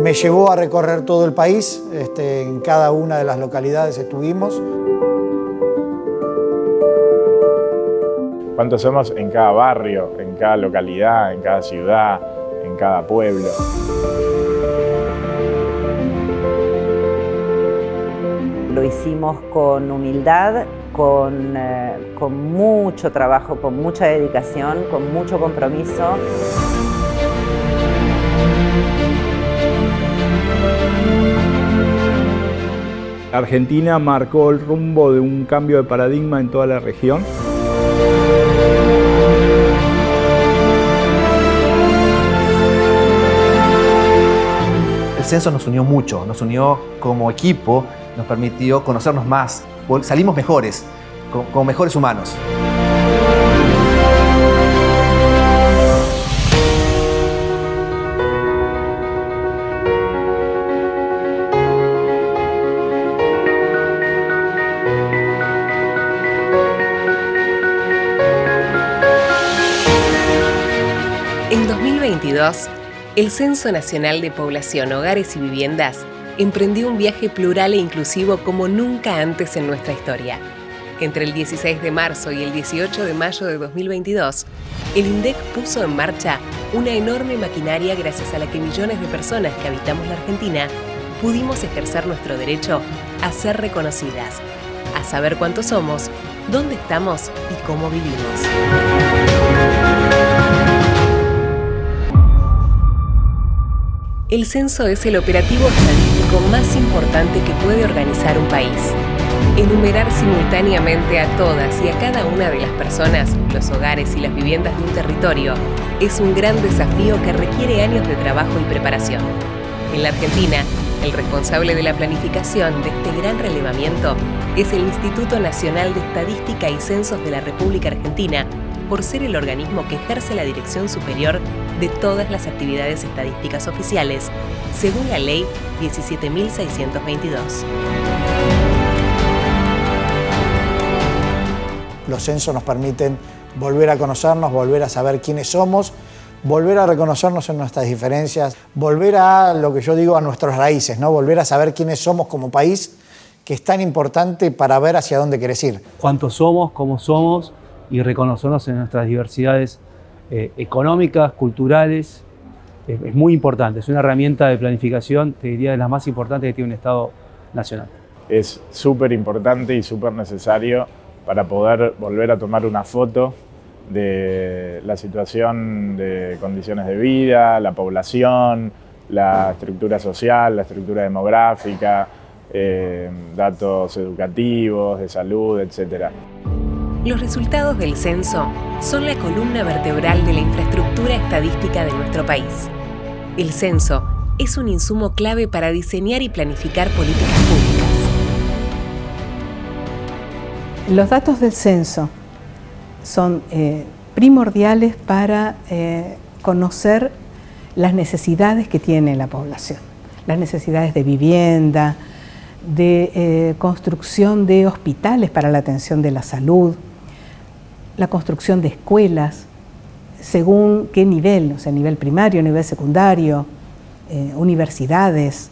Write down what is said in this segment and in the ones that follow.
Me llevó a recorrer todo el país, en cada una de las localidades estuvimos. ¿Cuántos somos en cada barrio, en cada localidad, en cada ciudad, en cada pueblo? Lo hicimos con humildad, con mucho trabajo, con mucha dedicación, con mucho compromiso. Argentina marcó el rumbo de un cambio de paradigma en toda la región. El censo nos unió mucho, nos unió como equipo, nos permitió conocernos más, salimos mejores, como mejores humanos. En 2022, el Censo Nacional de Población, Hogares y Viviendas emprendió un viaje plural e inclusivo como nunca antes en nuestra historia. Entre el 16 de marzo y el 18 de mayo de 2022, el INDEC puso en marcha una enorme maquinaria gracias a la que millones de personas que habitamos la Argentina pudimos ejercer nuestro derecho a ser reconocidas, a saber cuántos somos, dónde estamos y cómo vivimos. El censo es el operativo estadístico más importante que puede organizar un país. Enumerar simultáneamente a todas y a cada una de las personas, los hogares y las viviendas de un territorio es un gran desafío que requiere años de trabajo y preparación. En la Argentina, el responsable de la planificación de este gran relevamiento es el Instituto Nacional de Estadística y Censos de la República Argentina, por ser el organismo que ejerce la dirección superior de todas las actividades estadísticas oficiales, según la Ley 17.622. Los censos nos permiten volver a conocernos, volver a saber quiénes somos, volver a reconocernos en nuestras diferencias, volver a lo que yo digo, a nuestras raíces, ¿no? Volver a saber quiénes somos como país, que es tan importante para ver hacia dónde querés ir. Cuántos somos, cómo somos, y reconocernos en nuestras diversidades económicas, culturales, es muy importante. Es una herramienta de planificación, te diría, de las más importantes que tiene un Estado nacional. Es súper importante y súper necesario para poder volver a tomar una foto de la situación de condiciones de vida, la población, la estructura social, la estructura demográfica, datos educativos, de salud, etc. Los resultados del censo son la columna vertebral de la infraestructura estadística de nuestro país. El censo es un insumo clave para diseñar y planificar políticas públicas. Los datos del censo son primordiales para conocer las necesidades que tiene la población, las necesidades de vivienda, de construcción de hospitales para la atención de la salud, la construcción de escuelas, según qué nivel, o sea, nivel primario, nivel secundario, universidades,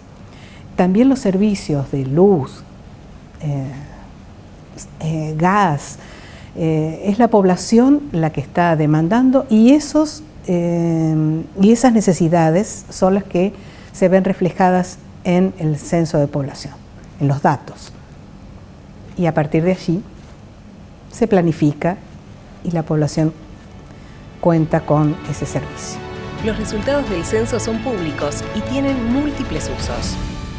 también los servicios de luz, gas. Es la población la que está demandando y esas necesidades son las que se ven reflejadas en el censo de población, en los datos. Y a partir de allí se planifica y la población cuenta con ese servicio. Los resultados del censo son públicos y tienen múltiples usos.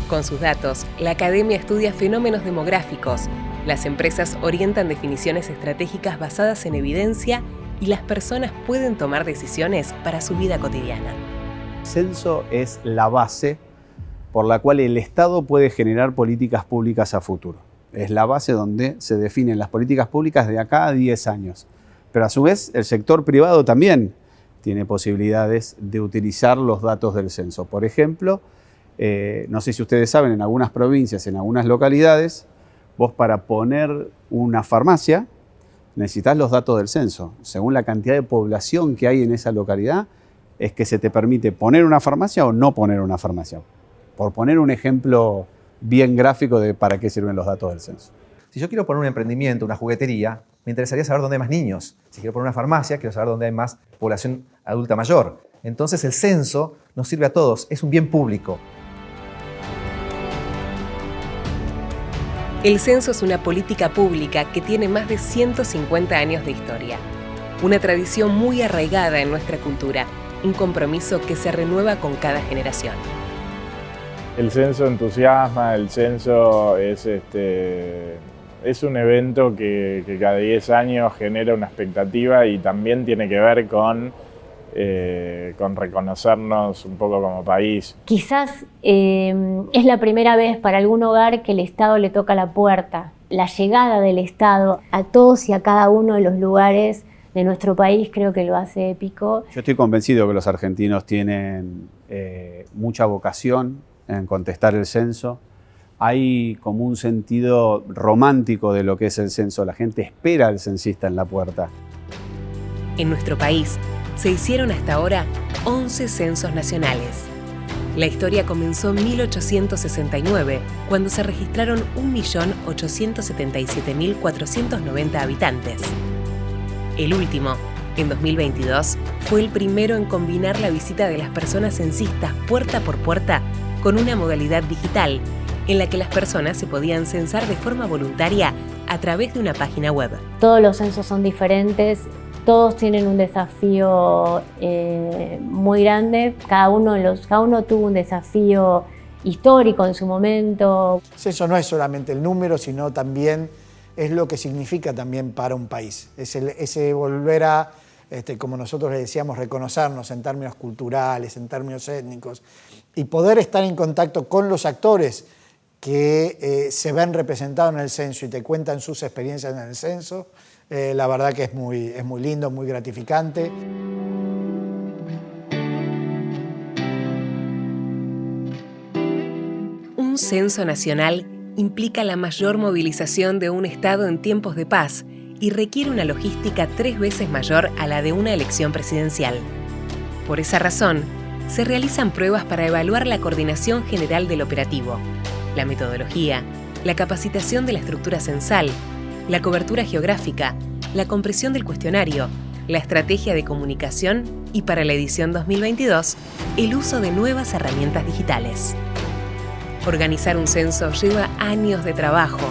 Con sus datos, la academia estudia fenómenos demográficos, las empresas orientan definiciones estratégicas basadas en evidencia y las personas pueden tomar decisiones para su vida cotidiana. El censo es la base por la cual el Estado puede generar políticas públicas a futuro. Es la base donde se definen las políticas públicas de acá a 10 años. Pero a su vez, el sector privado también tiene posibilidades de utilizar los datos del censo. Por ejemplo, no sé si ustedes saben, en algunas provincias, en algunas localidades, vos para poner una farmacia necesitas los datos del censo. Según la cantidad de población que hay en esa localidad, es que se te permite poner una farmacia o no poner una farmacia. por poner un ejemplo bien gráfico de para qué sirven los datos del censo. Si yo quiero poner un emprendimiento, una juguetería, me interesaría saber dónde hay más niños. Si quiero poner una farmacia, quiero saber dónde hay más población adulta mayor. Entonces el censo nos sirve a todos, es un bien público. El censo es una política pública que tiene más de 150 años de historia. Una tradición muy arraigada en nuestra cultura, un compromiso que se renueva con cada generación. El censo entusiasma, el censo es un evento que cada 10 años genera una expectativa y también tiene que ver con reconocernos un poco como país. Quizás es la primera vez para algún hogar que el Estado le toca la puerta. La llegada del Estado a todos y a cada uno de los lugares de nuestro país creo que lo hace épico. Yo estoy convencido que los argentinos tienen mucha vocación en contestar el censo. Hay como un sentido romántico de lo que es el censo. La gente espera al censista en la puerta. En nuestro país se hicieron hasta ahora 11 censos nacionales. La historia comenzó en 1869, cuando se registraron 1.877.490 habitantes. El último, en 2022, fue el primero en combinar la visita de las personas censistas puerta por puerta con una modalidad digital, en la que las personas se podían censar de forma voluntaria a través de una página web. Todos los censos son diferentes, todos tienen un desafío muy grande, cada uno tuvo un desafío histórico en su momento. El censo no es solamente el número, sino también es lo que significa también para un país. Es ese volver a, como nosotros le decíamos, reconocernos en términos culturales, en términos étnicos, y poder estar en contacto con los actores que se ven representados en el censo y te cuentan sus experiencias en el censo. La verdad que es muy lindo, muy gratificante. Un censo nacional implica la mayor movilización de un Estado en tiempos de paz y requiere una logística 3 veces mayor a la de una elección presidencial. Por esa razón, se realizan pruebas para evaluar la coordinación general del operativo, la metodología, la capacitación de la estructura censal, la cobertura geográfica, la compresión del cuestionario, la estrategia de comunicación y, para la edición 2022, el uso de nuevas herramientas digitales. Organizar un censo lleva años de trabajo,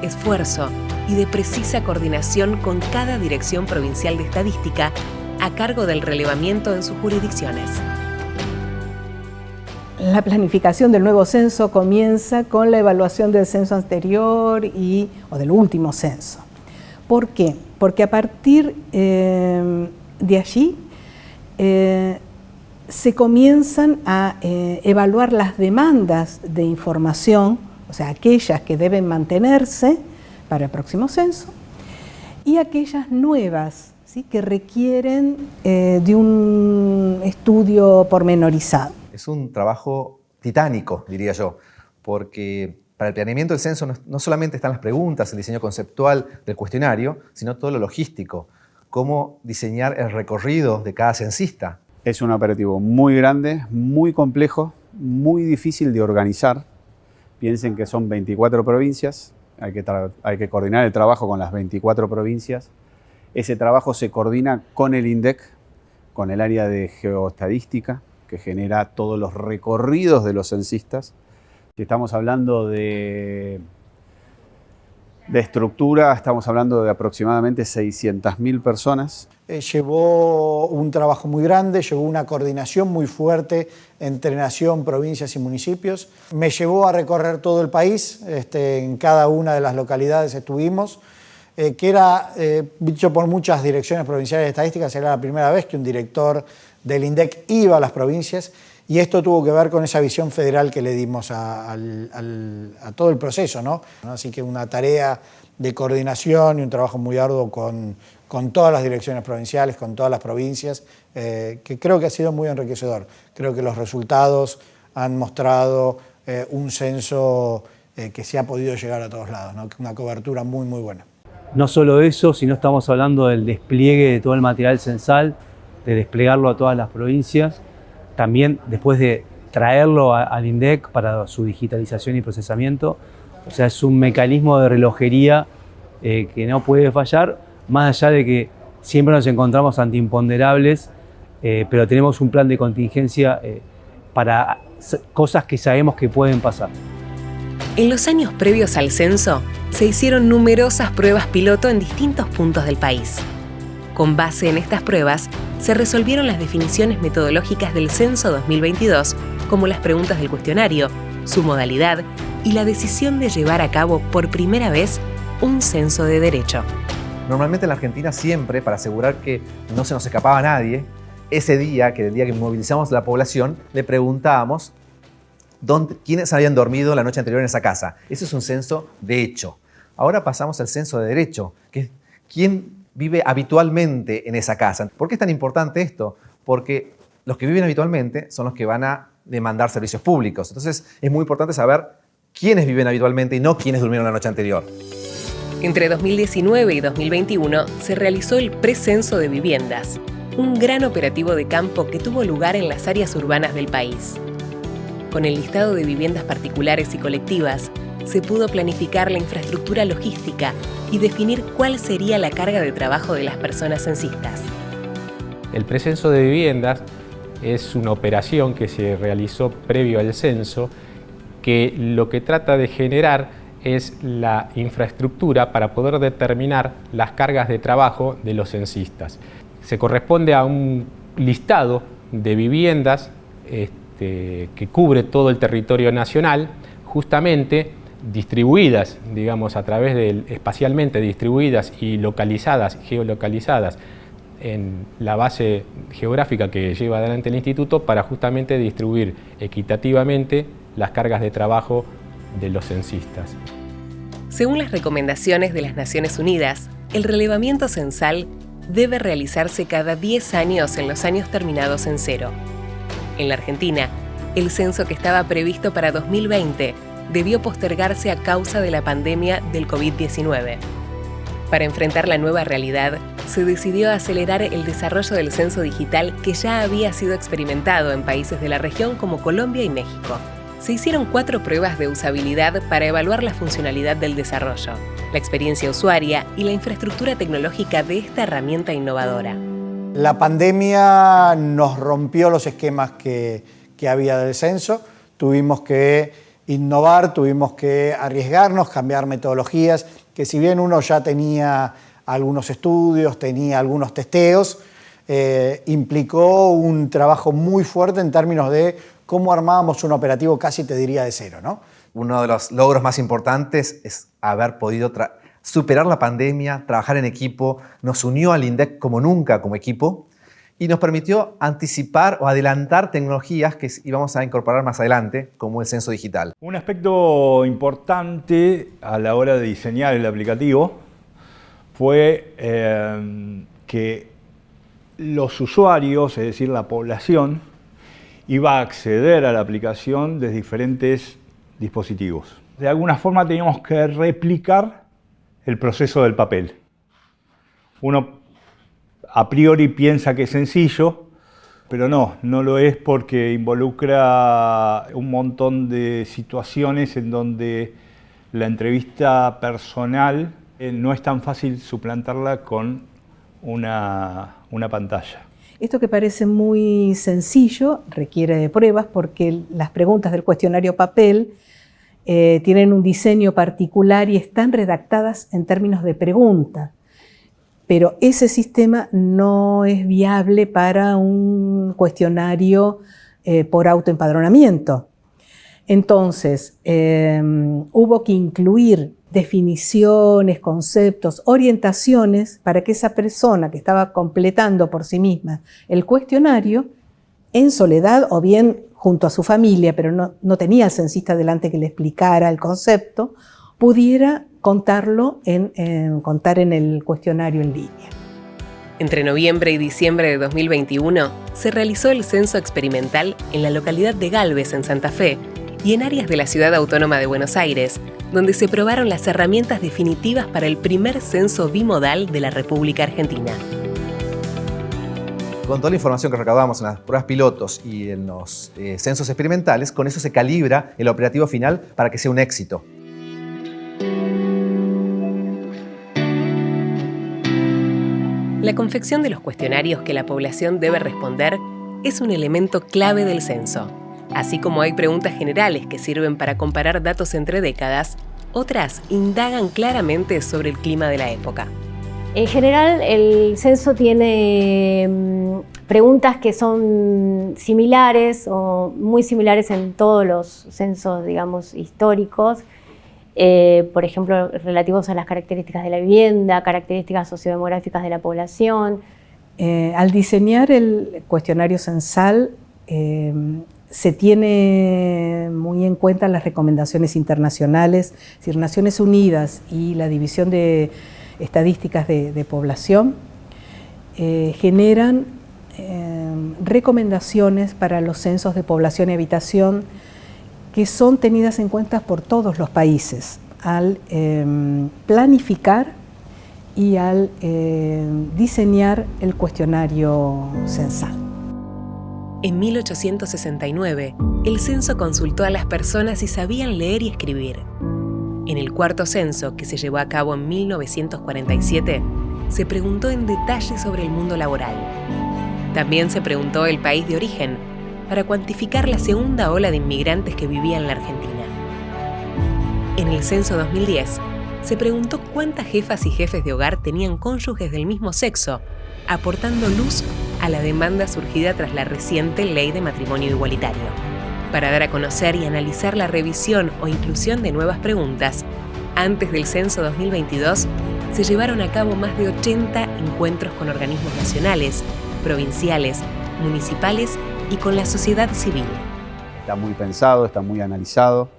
esfuerzo y de precisa coordinación con cada Dirección Provincial de Estadística a cargo del relevamiento en sus jurisdicciones. La planificación del nuevo censo comienza con la evaluación del censo anterior o del último censo. ¿Por qué? Porque a partir de allí se comienzan a evaluar las demandas de información, o sea, aquellas que deben mantenerse para el próximo censo, y aquellas nuevas, ¿sí?, que requieren de un estudio pormenorizado. Es un trabajo titánico, diría yo, porque para el planeamiento del censo no solamente están las preguntas, el diseño conceptual del cuestionario, sino todo lo logístico, cómo diseñar el recorrido de cada censista. Es un operativo muy grande, muy complejo, muy difícil de organizar. Piensen que son 24 provincias, hay que coordinar el trabajo con las 24 provincias. Ese trabajo se coordina con el INDEC, con el área de geoestadística, que genera todos los recorridos de los censistas. Si estamos hablando de estructura, estamos hablando de aproximadamente 600.000 personas. Llevó un trabajo muy grande, llevó una coordinación muy fuerte entre nación, provincias y municipios. Me llevó a recorrer todo el país, en cada una de las localidades estuvimos, que era, dicho por muchas direcciones provinciales de estadísticas, era la primera vez que un director del INDEC iba a las provincias, y esto tuvo que ver con esa visión federal que le dimos a todo el proceso, ¿no? Así que una tarea de coordinación y un trabajo muy arduo con todas las direcciones provinciales, con todas las provincias, que creo que ha sido muy enriquecedor. Creo que los resultados han mostrado un censo que se ha podido llegar a todos lados, ¿no? Una cobertura muy, muy buena. No solo eso, sino estamos hablando del despliegue de todo el material censal, de desplegarlo a todas las provincias. También, después de traerlo al INDEC para su digitalización y procesamiento. O sea, es un mecanismo de relojería que no puede fallar, más allá de que siempre nos encontramos ante imponderables, pero tenemos un plan de contingencia para cosas que sabemos que pueden pasar. En los años previos al censo, se hicieron numerosas pruebas piloto en distintos puntos del país. Con base en estas pruebas, se resolvieron las definiciones metodológicas del censo 2022, como las preguntas del cuestionario, su modalidad y la decisión de llevar a cabo por primera vez un censo de derecho. Normalmente en la Argentina siempre, para asegurar que no se nos escapaba a nadie, ese día, que el día que movilizamos la población, le preguntábamos quiénes habían dormido la noche anterior en esa casa. Ese es un censo de hecho. Ahora pasamos al censo de derecho, que es quién vive habitualmente en esa casa. ¿Por qué es tan importante esto? Porque los que viven habitualmente son los que van a demandar servicios públicos. Entonces es muy importante saber quiénes viven habitualmente y no quiénes durmieron la noche anterior. Entre 2019 y 2021 se realizó el precenso de viviendas, un gran operativo de campo que tuvo lugar en las áreas urbanas del país. Con el listado de viviendas particulares y colectivas, se pudo planificar la infraestructura logística y definir cuál sería la carga de trabajo de las personas censistas. El precenso de viviendas es una operación que se realizó previo al censo, que lo que trata de generar es la infraestructura para poder determinar las cargas de trabajo de los censistas. Se corresponde a un listado de viviendas que cubre todo el territorio nacional, justamente distribuidas, digamos, a través de espacialmente distribuidas y localizadas, geolocalizadas en la base geográfica que lleva adelante el instituto para justamente distribuir equitativamente las cargas de trabajo de los censistas. Según las recomendaciones de las Naciones Unidas, el relevamiento censal debe realizarse cada 10 años en los años terminados en 0. En la Argentina, el censo que estaba previsto para 2020 debió postergarse a causa de la pandemia del COVID-19. Para enfrentar la nueva realidad, se decidió acelerar el desarrollo del censo digital que ya había sido experimentado en países de la región como Colombia y México. Se hicieron 4 pruebas de usabilidad para evaluar la funcionalidad del desarrollo, la experiencia usuaria y la infraestructura tecnológica de esta herramienta innovadora. La pandemia nos rompió los esquemas que había del censo. Tuvimos que innovar, tuvimos que arriesgarnos, cambiar metodologías, que si bien uno ya tenía algunos estudios, tenía algunos testeos, implicó un trabajo muy fuerte en términos de cómo armábamos un operativo casi, te diría, de cero, ¿no? Uno de los logros más importantes es haber podido superar la pandemia, trabajar en equipo, nos unió al INDEC como nunca como equipo y nos permitió anticipar o adelantar tecnologías que íbamos a incorporar más adelante, como el censo digital. Un aspecto importante a la hora de diseñar el aplicativo fue que los usuarios, es decir, la población, iba a acceder a la aplicación desde diferentes dispositivos. De alguna forma teníamos que replicar el proceso del papel. Uno a priori piensa que es sencillo, pero no lo es porque involucra un montón de situaciones en donde la entrevista personal no es tan fácil suplantarla con una pantalla. Esto que parece muy sencillo requiere de pruebas porque las preguntas del cuestionario papel tienen un diseño particular y están redactadas en términos de pregunta. Pero ese sistema no es viable para un cuestionario por autoempadronamiento. Entonces, hubo que incluir definiciones, conceptos, orientaciones para que esa persona que estaba completando por sí misma el cuestionario, en soledad o bien junto a su familia, pero no tenía al censista delante que le explicara el concepto, pudiera contar en el cuestionario en línea. Entre noviembre y diciembre de 2021 se realizó el censo experimental en la localidad de Galvez, en Santa Fe, y en áreas de la Ciudad Autónoma de Buenos Aires, donde se probaron las herramientas definitivas para el primer censo bimodal de la República Argentina. Con toda la información que recaudamos en las pruebas pilotos y en los censos experimentales, con eso se calibra el operativo final para que sea un éxito. La confección de los cuestionarios que la población debe responder es un elemento clave del censo. Así como hay preguntas generales que sirven para comparar datos entre décadas, otras indagan claramente sobre el clima de la época. En general, el censo tiene preguntas que son similares o muy similares en todos los censos, digamos, históricos. Por ejemplo, relativos a las características de la vivienda, características sociodemográficas de la población. Al diseñar el cuestionario censal, se tiene muy en cuenta las recomendaciones internacionales, es decir, Naciones Unidas y la División de Estadísticas de Población generan recomendaciones para los censos de población y habitación que son tenidas en cuenta por todos los países al planificar y al diseñar el cuestionario censal. En 1869, el censo consultó a las personas si sabían leer y escribir. En el cuarto censo, que se llevó a cabo en 1947, se preguntó en detalle sobre el mundo laboral. También se preguntó el país de origen, para cuantificar la segunda ola de inmigrantes que vivía en la Argentina. En el censo 2010, se preguntó cuántas jefas y jefes de hogar tenían cónyuges del mismo sexo, aportando luz a la demanda surgida tras la reciente Ley de Matrimonio Igualitario. Para dar a conocer y analizar la revisión o inclusión de nuevas preguntas, antes del censo 2022, se llevaron a cabo más de 80 encuentros con organismos nacionales, provinciales, municipales y con la sociedad civil. Está muy pensado, está muy analizado,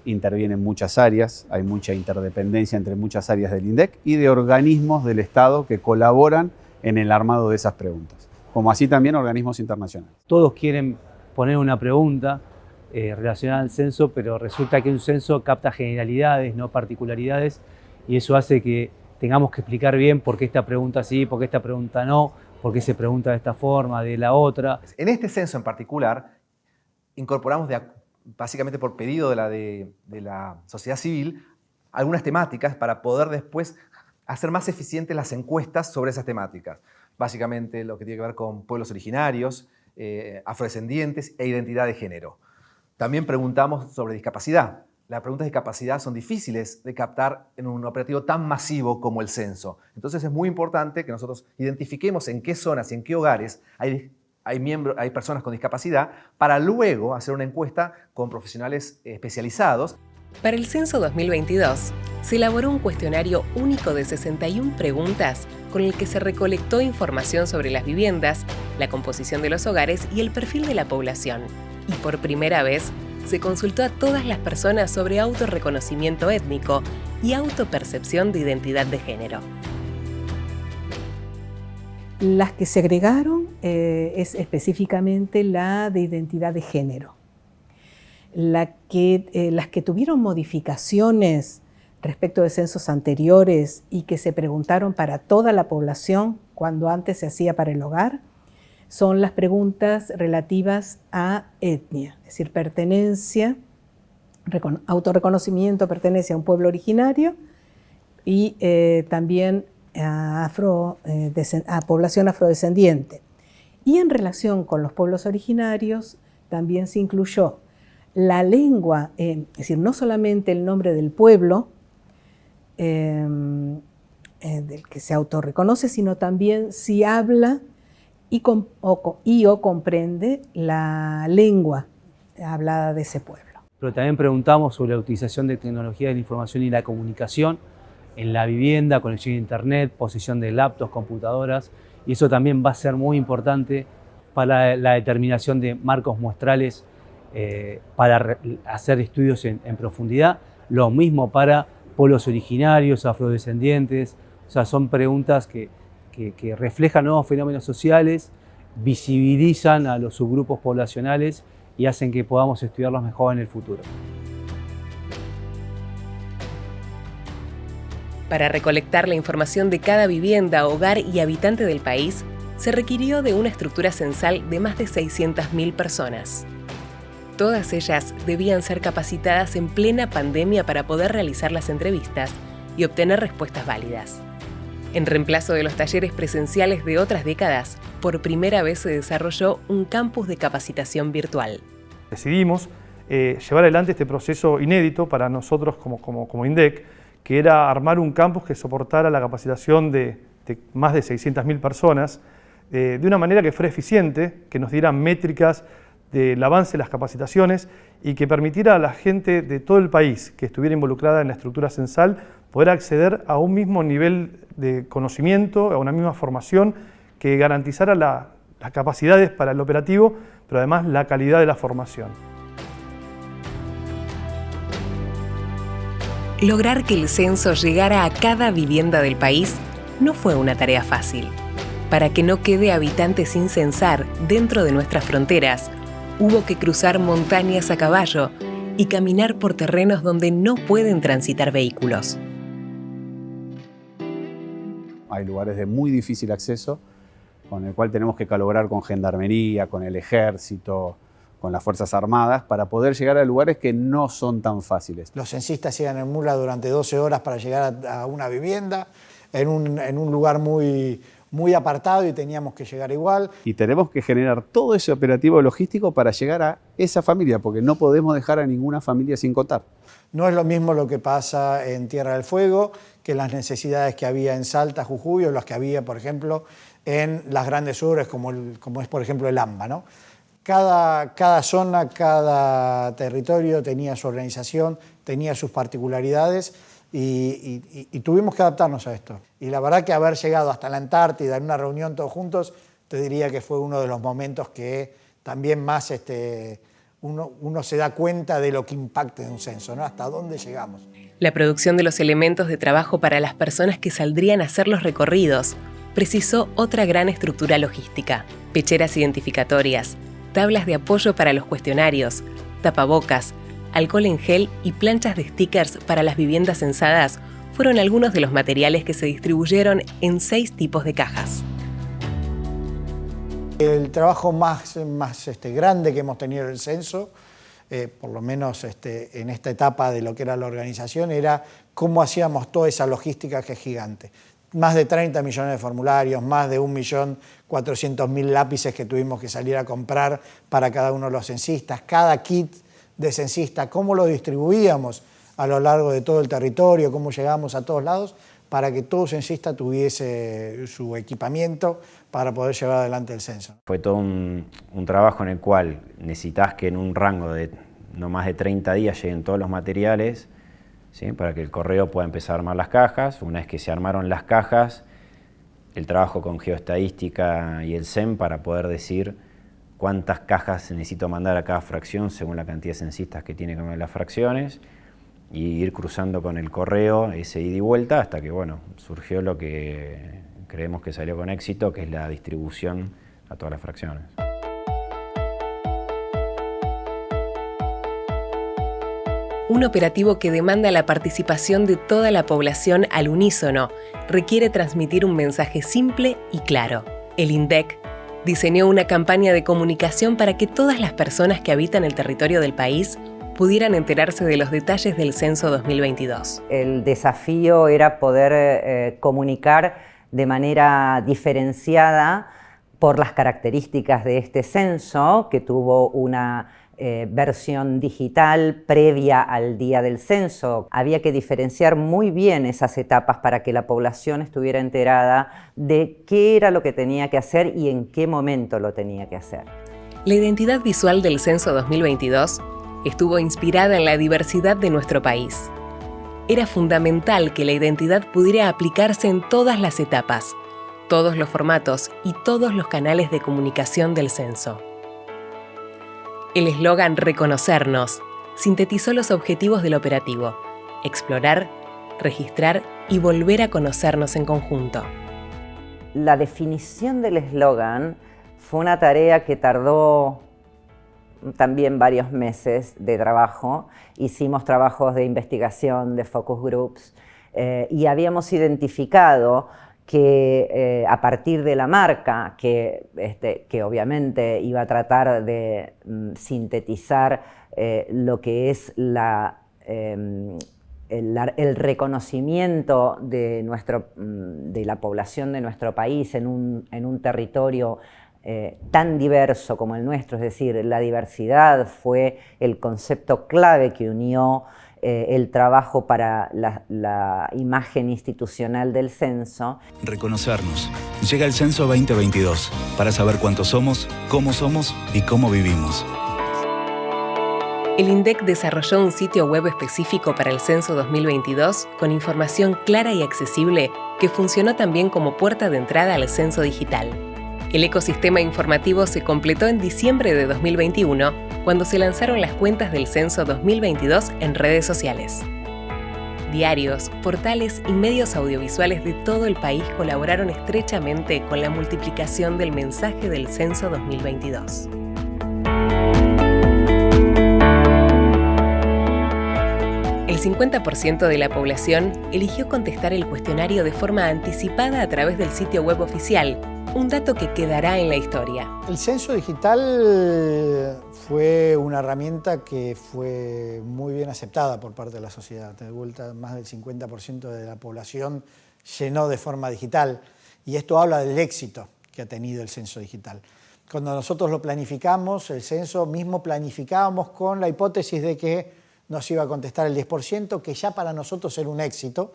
interviene en muchas áreas, hay mucha interdependencia entre muchas áreas del INDEC y de organismos del Estado que colaboran en el armado de esas preguntas, como así también organismos internacionales. Todos quieren poner una pregunta relacionada al censo, pero resulta que un censo capta generalidades, no particularidades, y eso hace que tengamos que explicar bien por qué esta pregunta sí, por qué esta pregunta no, por qué se pregunta de esta forma, de la otra. En este censo en particular, incorporamos básicamente por pedido de la sociedad civil algunas temáticas para poder después hacer más eficientes las encuestas sobre esas temáticas. Básicamente lo que tiene que ver con pueblos originarios, afrodescendientes e identidad de género. También preguntamos sobre discapacidad. Las preguntas de discapacidad son difíciles de captar en un operativo tan masivo como el censo. Entonces es muy importante que nosotros identifiquemos en qué zonas y en qué hogares hay personas con discapacidad para luego hacer una encuesta con profesionales especializados. Para el censo 2022, se elaboró un cuestionario único de 61 preguntas con el que se recolectó información sobre las viviendas, la composición de los hogares y el perfil de la población. Y por primera vez, se consultó a todas las personas sobre autorreconocimiento étnico y autopercepción de identidad de género. Las que se agregaron es específicamente la de identidad de género. Las que tuvieron modificaciones respecto de censos anteriores y que se preguntaron para toda la población cuando antes se hacía para el hogar, son las preguntas relativas a etnia, es decir, pertenencia, autorreconocimiento, pertenencia a un pueblo originario y también a población afrodescendiente. Y en relación con los pueblos originarios también se incluyó la lengua, es decir, no solamente el nombre del pueblo del que se autorreconoce, sino también si habla o comprende la lengua hablada de ese pueblo. Pero también preguntamos sobre la utilización de tecnología de la información y la comunicación en la vivienda, conexión a internet, posesión de laptops, computadoras, y eso también va a ser muy importante para la determinación de marcos muestrales para hacer estudios en profundidad. Lo mismo para pueblos originarios, afrodescendientes. O sea, son preguntas que reflejan nuevos fenómenos sociales, visibilizan a los subgrupos poblacionales y hacen que podamos estudiarlos mejor en el futuro. Para recolectar la información de cada vivienda, hogar y habitante del país, se requirió de una estructura censal de más de 600.000 personas. Todas ellas debían ser capacitadas en plena pandemia para poder realizar las entrevistas y obtener respuestas válidas. En reemplazo de los talleres presenciales de otras décadas, por primera vez se desarrolló un campus de capacitación virtual. Decidimos llevar adelante este proceso inédito para nosotros como INDEC, que era armar un campus que soportara la capacitación de más de 600.000 personas de una manera que fuera eficiente, que nos diera métricas del avance de las capacitaciones y que permitiera a la gente de todo el país que estuviera involucrada en la estructura censal poder acceder a un mismo nivel de conocimiento, a una misma formación que garantizara las capacidades para el operativo, pero además la calidad de la formación. Lograr que el censo llegara a cada vivienda del país no fue una tarea fácil. Para que no quede habitante sin censar dentro de nuestras fronteras, hubo que cruzar montañas a caballo y caminar por terrenos donde no pueden transitar vehículos. Hay lugares de muy difícil acceso, con el cual tenemos que colaborar con Gendarmería, con el Ejército, con las Fuerzas Armadas, para poder llegar a lugares que no son tan fáciles. Los censistas llegan en mula durante 12 horas para llegar a una vivienda, en un lugar muy apartado, y teníamos que llegar igual. Y tenemos que generar todo ese operativo logístico para llegar a esa familia, porque no podemos dejar a ninguna familia sin contar. No es lo mismo lo que pasa en Tierra del Fuego que las necesidades que había en Salta, Jujuy, o las que había, por ejemplo, en las grandes urbes, como es, por ejemplo, el AMBA, ¿no? Cada zona, cada territorio tenía su organización, tenía sus particularidades, y tuvimos que adaptarnos a esto. Y la verdad que haber llegado hasta la Antártida en una reunión todos juntos, te diría que fue uno de los momentos que también más uno se da cuenta de lo que impacta en un censo, ¿no? Hasta dónde llegamos. La producción de los elementos de trabajo para las personas que saldrían a hacer los recorridos precisó otra gran estructura logística: pecheras identificatorias, tablas de apoyo para los cuestionarios, tapabocas, alcohol en gel y planchas de stickers para las viviendas censadas fueron algunos de los materiales que se distribuyeron en 6 tipos de cajas. El trabajo más grande que hemos tenido en el censo, por lo menos en esta etapa de lo que era la organización, era cómo hacíamos toda esa logística que es gigante. Más de 30 millones de formularios, más de 1.400.000 lápices que tuvimos que salir a comprar para cada uno de los censistas, cada kit de censista, cómo lo distribuíamos a lo largo de todo el territorio, cómo llegábamos a todos lados, para que todo censista tuviese su equipamiento para poder llevar adelante el censo. Fue todo un trabajo en el cual necesitas que en un rango de no más de 30 días lleguen todos los materiales, ¿sí? Para que el correo pueda empezar a armar las cajas. Una vez que se armaron las cajas, el trabajo con geoestadística y el SEM para poder decir cuántas cajas necesito mandar a cada fracción según la cantidad de censistas que tiene con las fracciones, y ir cruzando con el correo ese ida y vuelta hasta que, bueno, surgió lo que creemos que salió con éxito, que es la distribución a todas las fracciones. Un operativo que demanda la participación de toda la población al unísono requiere transmitir un mensaje simple y claro. El INDEC diseñó una campaña de comunicación para que todas las personas que habitan el territorio del país pudieran enterarse de los detalles del censo 2022. El desafío era poder comunicar de manera diferenciada por las características de este censo, que tuvo una versión digital previa al día del censo. Había que diferenciar muy bien esas etapas para que la población estuviera enterada de qué era lo que tenía que hacer y en qué momento lo tenía que hacer. La identidad visual del censo 2022 estuvo inspirada en la diversidad de nuestro país. Era fundamental que la identidad pudiera aplicarse en todas las etapas, todos los formatos y todos los canales de comunicación del censo. El eslogan "Reconocernos" sintetizó los objetivos del operativo: explorar, registrar y volver a conocernos en conjunto. La definición del eslogan fue una tarea que tardó también varios meses de trabajo. Hicimos trabajos de investigación, de focus groups, y habíamos identificado que a partir de la marca, que obviamente iba a tratar de sintetizar lo que es el reconocimiento de la población de nuestro país en un territorio tan diverso como el nuestro, es decir, la diversidad fue el concepto clave que unió el trabajo para la imagen institucional del censo. Reconocernos. Llega el Censo 2022 para saber cuántos somos, cómo somos y cómo vivimos. El INDEC desarrolló un sitio web específico para el Censo 2022 con información clara y accesible que funcionó también como puerta de entrada al censo digital. El ecosistema informativo se completó en diciembre de 2021, cuando se lanzaron las cuentas del Censo 2022 en redes sociales. Diarios, portales y medios audiovisuales de todo el país colaboraron estrechamente con la multiplicación del mensaje del Censo 2022. El 50% de la población eligió contestar el cuestionario de forma anticipada a través del sitio web oficial, un dato que quedará en la historia. El censo digital fue una herramienta que fue muy bien aceptada por parte de la sociedad. De vuelta, más del 50% de la población llenó de forma digital, y esto habla del éxito que ha tenido el censo digital. Cuando nosotros lo planificamos, el censo mismo planificábamos con la hipótesis de que nos iba a contestar el 10%, que ya para nosotros era un éxito,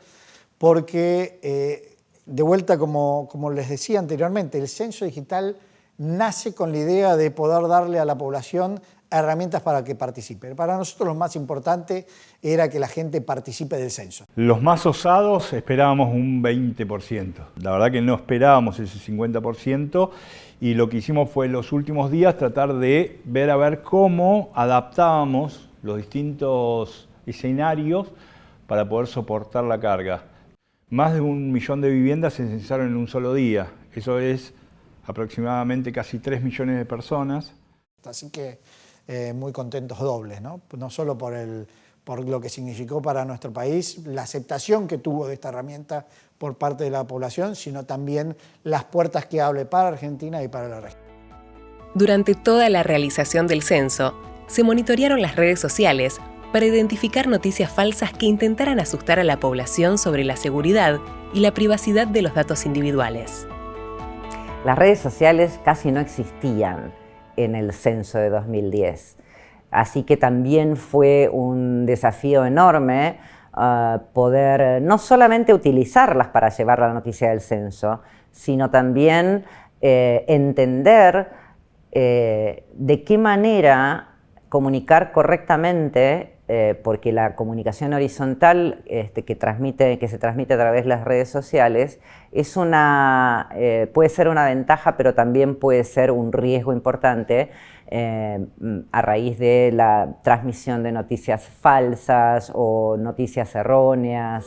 porque de vuelta, como les decía anteriormente, el censo digital nace con la idea de poder darle a la población herramientas para que participe. Para nosotros lo más importante era que la gente participe del censo. Los más osados esperábamos un 20%. La verdad que no esperábamos ese 50%, y lo que hicimos fue en los últimos días tratar de ver cómo adaptábamos los distintos escenarios para poder soportar la carga. Más de 1 millón de viviendas se censaron en un solo día. Eso es aproximadamente casi 3 millones de personas. Así que muy contentos dobles, ¿no? No solo por lo que significó para nuestro país, la aceptación que tuvo de esta herramienta por parte de la población, sino también las puertas que abre para Argentina y para la región. Durante toda la realización del censo, se monitorearon las redes sociales para identificar noticias falsas que intentaran asustar a la población sobre la seguridad y la privacidad de los datos individuales. Las redes sociales casi no existían en el censo de 2010, así que también fue un desafío enorme poder no solamente utilizarlas para llevar la noticia del censo, sino también entender de qué manera comunicar correctamente, porque la comunicación horizontal que se transmite a través de las redes sociales es puede ser una ventaja, pero también puede ser un riesgo importante a raíz de la transmisión de noticias falsas o noticias erróneas.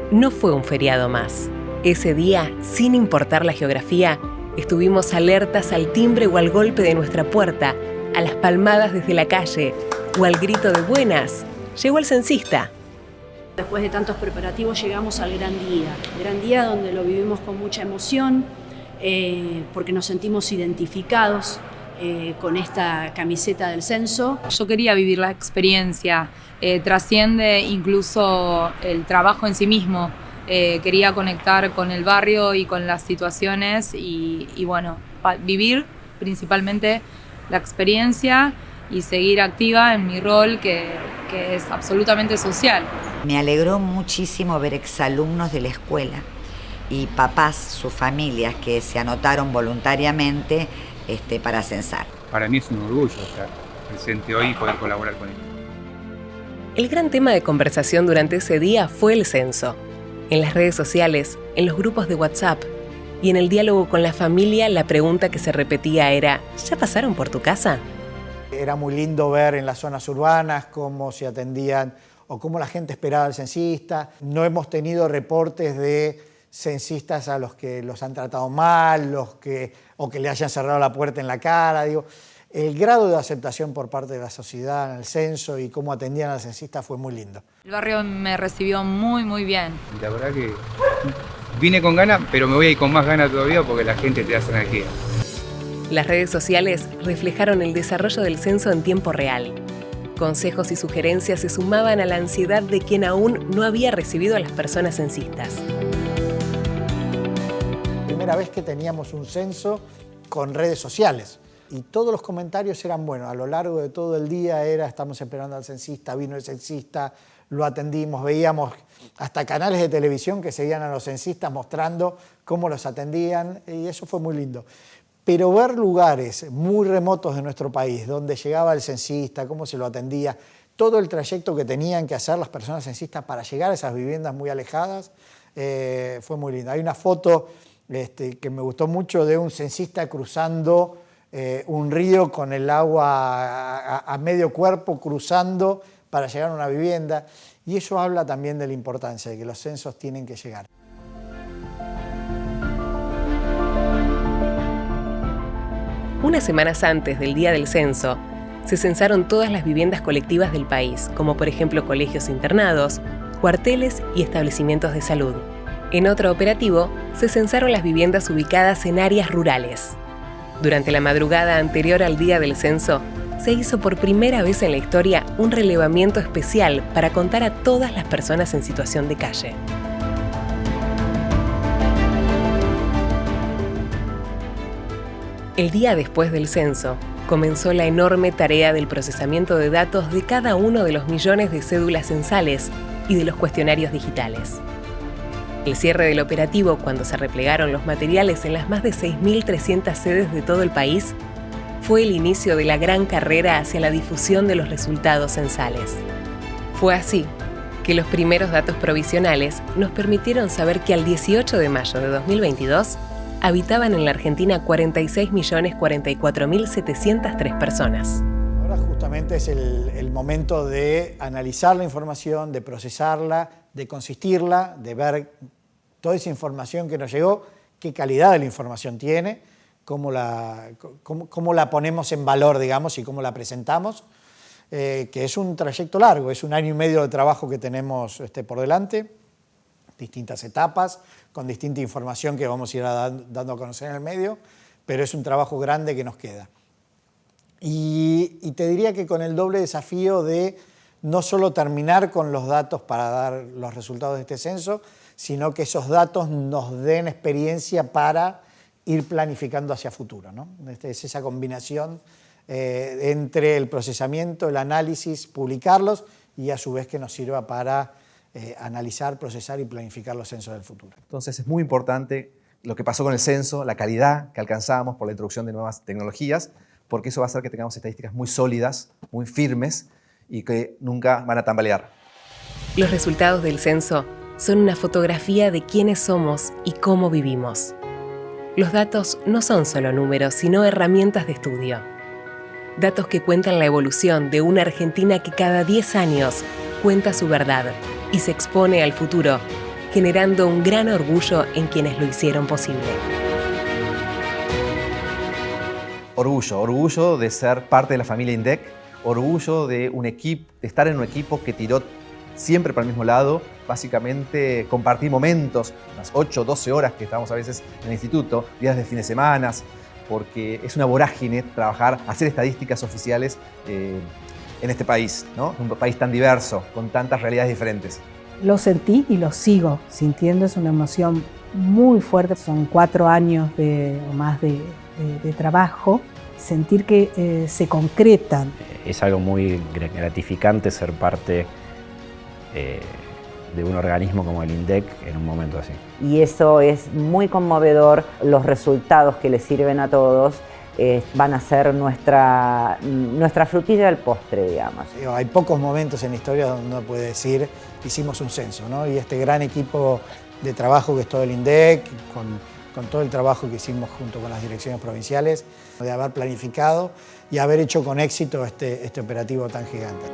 No fue un feriado más. Ese día, sin importar la geografía, estuvimos alertas al timbre o al golpe de nuestra puerta, a las palmadas desde la calle o al grito de buenas. Llegó el censista. Después de tantos preparativos llegamos al gran día donde lo vivimos con mucha emoción, porque nos sentimos identificados con esta camiseta del censo. Yo quería vivir la experiencia, trasciende incluso el trabajo en sí mismo. Quería conectar con el barrio y con las situaciones y bueno, vivir principalmente la experiencia y seguir activa en mi rol que es absolutamente social. Me alegró muchísimo ver exalumnos de la escuela y papás, sus familias, que se anotaron voluntariamente para censar. Para mí es un orgullo estar presente hoy y poder colaborar con ellos. El gran tema de conversación durante ese día fue el censo. En las redes sociales, en los grupos de WhatsApp y en el diálogo con la familia, la pregunta que se repetía era: ¿ya pasaron por tu casa? Era muy lindo ver en las zonas urbanas cómo se atendían o cómo la gente esperaba al censista. No hemos tenido reportes de censistas a los que los han tratado mal, o que le hayan cerrado la puerta en la cara. el grado de aceptación por parte de la sociedad en el censo y cómo atendían al censista fue muy lindo. El barrio me recibió muy, muy bien. Y la verdad que vine con ganas, pero me voy a ir con más ganas todavía porque la gente te da esa energía. Las redes sociales reflejaron el desarrollo del censo en tiempo real. Consejos y sugerencias se sumaban a la ansiedad de quien aún no había recibido a las personas censistas. Primera vez que teníamos un censo con redes sociales y todos los comentarios eran buenos. A lo largo de todo el día era estamos esperando al censista, vino el censista, lo atendimos, veíamos hasta canales de televisión que seguían a los censistas mostrando cómo los atendían y eso fue muy lindo. Pero ver lugares muy remotos de nuestro país, donde llegaba el censista, cómo se lo atendía, todo el trayecto que tenían que hacer las personas censistas para llegar a esas viviendas muy alejadas, fue muy lindo. Hay una foto que me gustó mucho de un censista cruzando un río con el agua a medio cuerpo, cruzando para llegar a una vivienda. Y eso habla también de la importancia de que los censos tienen que llegar. Unas semanas antes del día del censo, se censaron todas las viviendas colectivas del país, como por ejemplo colegios internados, cuarteles y establecimientos de salud. En otro operativo, se censaron las viviendas ubicadas en áreas rurales. Durante la madrugada anterior al día del censo, se hizo por primera vez en la historia un relevamiento especial para contar a todas las personas en situación de calle. El día después del censo, comenzó la enorme tarea del procesamiento de datos de cada uno de los millones de cédulas censales y de los cuestionarios digitales. El cierre del operativo, cuando se replegaron los materiales en las más de 6.300 sedes de todo el país, fue el inicio de la gran carrera hacia la difusión de los resultados censales. Fue así que los primeros datos provisionales nos permitieron saber que al 18 de mayo de 2022 habitaban en la Argentina 46.044.703 personas. Ahora justamente es el momento de analizar la información, de procesarla, de consistirla, de ver toda esa información que nos llegó, qué calidad de la información tiene, cómo la ponemos en valor, digamos, y cómo la presentamos, que es un trayecto largo, es 1 año y medio de trabajo que tenemos por delante, distintas etapas, con distinta información que vamos a ir dando a conocer en el medio, pero es un trabajo grande que nos queda. Y te diría que con el doble desafío de no solo terminar con los datos para dar los resultados de este censo, sino que esos datos nos den experiencia para ir planificando hacia futuro, ¿no? Es esa combinación entre el procesamiento, el análisis, publicarlos y a su vez que nos sirva para analizar, procesar y planificar los censos del futuro. Entonces es muy importante lo que pasó con el censo, la calidad que alcanzamos por la introducción de nuevas tecnologías, porque eso va a hacer que tengamos estadísticas muy sólidas, muy firmes y que nunca van a tambalear. Los resultados del censo son una fotografía de quiénes somos y cómo vivimos. Los datos no son solo números, sino herramientas de estudio. Datos que cuentan la evolución de una Argentina que cada 10 años cuenta su verdad y se expone al futuro, generando un gran orgullo en quienes lo hicieron posible. Orgullo de ser parte de la familia INDEC, orgullo de estar en un equipo que tiró siempre para el mismo lado, básicamente compartir momentos, unas 8 o 12 horas que estábamos a veces en el instituto, días de fin de semana, porque es una vorágine trabajar, hacer estadísticas oficiales en este país, ¿no? Un país tan diverso, con tantas realidades diferentes. Lo sentí y lo sigo sintiendo, es una emoción muy fuerte, son 4 años o más de trabajo, sentir que se concretan. Es algo muy gratificante ser parte de un organismo como el INDEC en un momento así. Y eso es muy conmovedor, los resultados que les sirven a todos van a ser nuestra frutilla del postre, digamos. Hay pocos momentos en la historia donde uno puede decir hicimos un censo, ¿no? Y este gran equipo de trabajo que es todo el INDEC, con todo el trabajo que hicimos junto con las direcciones provinciales, de haber planificado y haber hecho con éxito este operativo tan gigante.